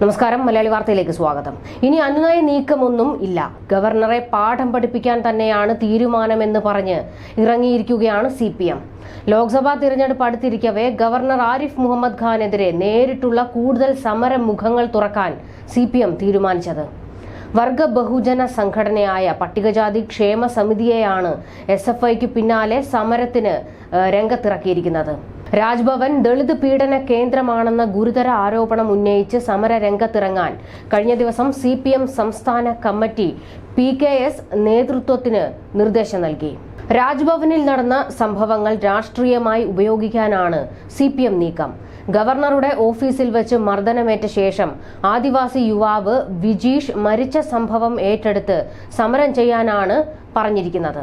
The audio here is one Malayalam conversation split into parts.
നമസ്കാരം, മലയാളി വാർത്തയിലേക്ക് സ്വാഗതം. ഇനി അനുനയ നീക്കമൊന്നും ഇല്ല, ഗവർണറെ പാഠം പഠിപ്പിക്കാൻ തന്നെയാണ് തീരുമാനമെന്ന് പറഞ്ഞ് ഇറങ്ങിയിരിക്കുകയാണ് CPM. ലോക്സഭാ തിരഞ്ഞെടുപ്പ് അടുത്തിരിക്കവേ ഗവർണർ ആരിഫ് മുഹമ്മദ് ഖാനെതിരെ നേരിട്ടുള്ള കൂടുതൽ സമര മുഖങ്ങൾ തുറക്കാൻ CPM തീരുമാനിച്ചത്. വർഗ ബഹുജന സംഘടനയായ പട്ടികജാതി ക്ഷേമ സമിതിയെയാണ് SFIക്ക് പിന്നാലെ സമരത്തിന് രംഗത്തിറക്കിയിരിക്കുന്നത്. രാജ്ഭവൻ ദളിത് പീഡന കേന്ദ്രമാണെന്ന ഗുരുതര ആരോപണം ഉന്നയിച്ച് സമര രംഗത്തിറങ്ങാൻ കഴിഞ്ഞ ദിവസം CPM സംസ്ഥാന കമ്മിറ്റി PKS നേതൃത്വത്തിന് നിർദ്ദേശം നൽകി. രാജ്ഭവനിൽ നടന്ന സംഭവങ്ങൾ രാഷ്ട്രീയമായി ഉപയോഗിക്കാനാണ് CPM നീക്കം. ഗവർണറുടെ ഓഫീസിൽ വെച്ച് മർദ്ദനമേറ്റ ശേഷം ആദിവാസി യുവാവ് വിജീഷ് മരിച്ച സംഭവം ഏറ്റെടുത്ത് സമരം ചെയ്യാനാണ് പറഞ്ഞിരിക്കുന്നത്.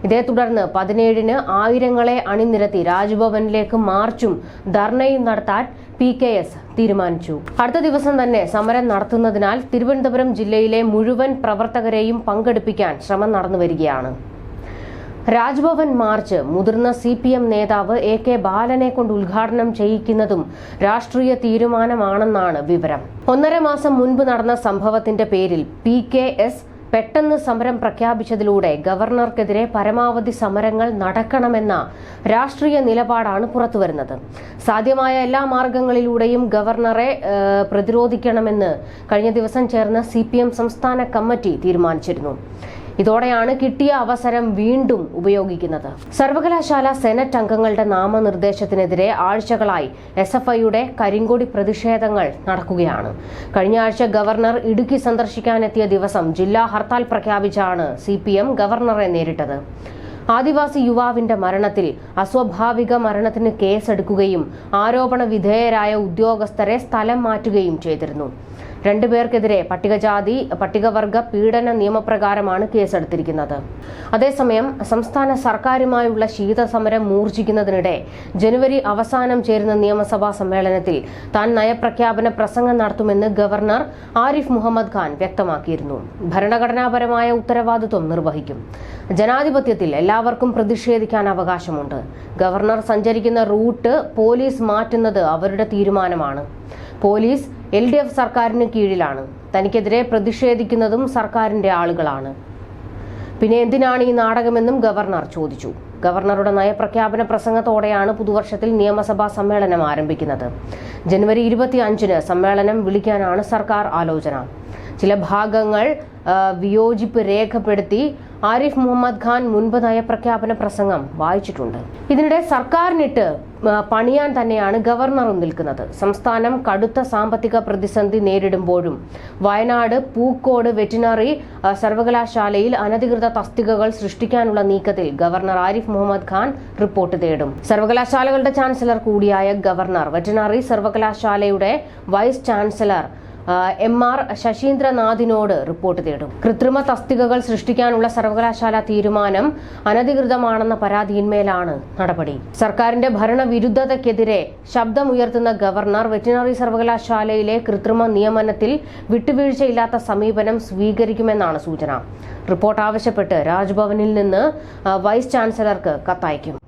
ഇതേ തുടർന്ന് 17-ന് ആയിരങ്ങളെ അണിനിരത്തി രാജ്ഭവനിലേക്ക് മാർച്ചും ധർണയും നടത്താൻ PKS തീരുമാനിച്ചു. അടുത്ത ദിവസം തന്നെ സമരം നടത്തുന്നതിനാൽ തിരുവനന്തപുരം ജില്ലയിലെ മുഴുവൻ പ്രവർത്തകരെയും പങ്കെടുപ്പിക്കാൻ ശ്രമം നടന്നുവരികയാണ്. രാജ്ഭവൻ മാർച്ച് മുതിർന്ന CPM നേതാവ് AK ബാലനെ കൊണ്ട് ഉദ്ഘാടനം ചെയ്യിക്കുന്നതും രാഷ്ട്രീയ തീരുമാനമാണെന്നാണ് വിവരം. 1.5 മാസം മുൻപ് നടന്ന സംഭവത്തിന്റെ പേരിൽ PKS പെട്ടെന്ന് സമരം പ്രഖ്യാപിച്ചതിലൂടെ ഗവർണർക്കെതിരെ പരമാവധി സമരങ്ങൾ നടക്കണമെന്ന രാഷ്ട്രീയ നിലപാടാണ് പുറത്തുവരുന്നത്. സാധ്യമായ എല്ലാ മാർഗങ്ങളിലൂടെയും ഗവർണറെ പ്രതിരോധിക്കണമെന്ന് കഴിഞ്ഞ ദിവസം ചേർന്ന CPM സംസ്ഥാന കമ്മിറ്റി തീരുമാനിച്ചിരുന്നു. ഇതോടെയാണ് കിട്ടിയ അവസരം വീണ്ടും ഉപയോഗിക്കുന്നത്. സർവകലാശാല സെനറ്റ് അംഗങ്ങളുടെ നാമനിർദ്ദേശത്തിനെതിരെ ആഴ്ചകളായി SFIയുടെ കരിങ്കൊടി പ്രതിഷേധങ്ങൾ നടക്കുകയാണ്. കഴിഞ്ഞ ആഴ്ച ഗവർണർ ഇടുക്കി സന്ദർശിക്കാനെത്തിയ ദിവസം ജില്ലാ ഹർത്താൽ പ്രഖ്യാപിച്ചാണ് CPM ഗവർണറെ നേരിട്ടത്. ആദിവാസി യുവാവിന്റെ മരണത്തിൽ അസ്വാഭാവിക മരണത്തിന് കേസെടുക്കുകയും ആരോപണ വിധേയരായ ഉദ്യോഗസ്ഥരെ സ്ഥലം മാറ്റുകയും ചെയ്തിരുന്നു. 2 പേർക്കെതിരെ പട്ടികവർഗ പീഡന നിയമപ്രകാരമാണ് കേസെടുത്തിരിക്കുന്നത്. അതേസമയം സംസ്ഥാന സർക്കാരുമായുള്ള ശീതസമരം മൂർച്ഛിക്കുന്നതിനിടെ ജനുവരി അവസാനം ചേരുന്ന നിയമസഭാ സമ്മേളനത്തിൽ താൻ നയപ്രഖ്യാപന പ്രസംഗം നടത്തുമെന്ന് ഗവർണർ ആരിഫ് മുഹമ്മദ് ഖാൻ വ്യക്തമാക്കിയിരുന്നു. ഭരണഘടനാപരമായ ഉത്തരവാദിത്വം നിർവഹിക്കും. ജനാധിപത്യത്തിൽ എല്ലാവർക്കും പ്രതിഷേധിക്കാൻ അവകാശമുണ്ട്. ഗവർണർ സഞ്ചരിക്കുന്ന റൂട്ട് പോലീസ് മാറ്റുന്നത് അവരുടെ തീരുമാനമാണ്. പോലീസ് LDF സർക്കാരിന് കീഴിലാണ്. തനിക്കെതിരെ പ്രതിഷേധിക്കുന്നതും സർക്കാരിന്റെ ആളുകളാണ്. പിന്നെ എന്തിനാണ് ഈ നാടകമെന്നും ഗവർണർ ചോദിച്ചു. ഗവർണറുടെ നയപ്രഖ്യാപന പ്രസംഗത്തോടെയാണ് പുതുവർഷത്തിൽ നിയമസഭാ സമ്മേളനം ആരംഭിക്കുന്നത്. ജനുവരി 25-ന് സമ്മേളനം വിളിക്കാനാണ് സർക്കാർ ആലോചന. ചില ഭാഗങ്ങൾ വിയോജിപ്പ് രേഖപ്പെടുത്തി ആരിഫ് മുഹമ്മദ് ഖാൻ മുൻപ് നയപ്രഖ്യാപന പ്രസംഗം വായിച്ചിട്ടുണ്ട്. ഇതിനിടെ സർക്കാരിനിട്ട് പണിയാൻ തന്നെയാണ് ഗവർണറും നിൽക്കുന്നത്. സംസ്ഥാനം കടുത്ത സാമ്പത്തിക പ്രതിസന്ധി നേരിടുമ്പോഴും വയനാട് പൂക്കോട് വെറ്റിനറി സർവകലാശാലയിൽ അനധികൃത തസ്തികകൾ സൃഷ്ടിക്കാനുള്ള നീക്കത്തിൽ ഗവർണർ ആരിഫ് മുഹമ്മദ് ഖാൻ റിപ്പോർട്ട് തേടും. സർവകലാശാലകളുടെ ചാൻസലർ കൂടിയായ ഗവർണർ വെറ്റിനറി സർവകലാശാലയുടെ വൈസ് ചാൻസലർ MR ശശീന്ദ്രനാഥിനോട് റിപ്പോർട്ട് തേടും. കൃത്രിമ തസ്തികകൾ സൃഷ്ടിക്കാനുള്ള സർവകലാശാല തീരുമാനം അനധികൃതമാണെന്ന പരാതിയിന്മേലാണ് നടപടി. സർക്കാരിന്റെ ഭരണവിരുദ്ധതയ്ക്കെതിരെ ശബ്ദമുയർത്തുന്ന ഗവർണർ വെറ്റിനറി സർവകലാശാലയിലെ കൃത്രിമ നിയമനത്തിൽ വിട്ടുവീഴ്ചയില്ലാത്ത സമീപനം സ്വീകരിക്കുമെന്നാണ് സൂചന. റിപ്പോർട്ട് ആവശ്യപ്പെട്ട് രാജ്ഭവനിൽ നിന്ന് വൈസ് ചാൻസലർക്ക് കത്തയക്കും.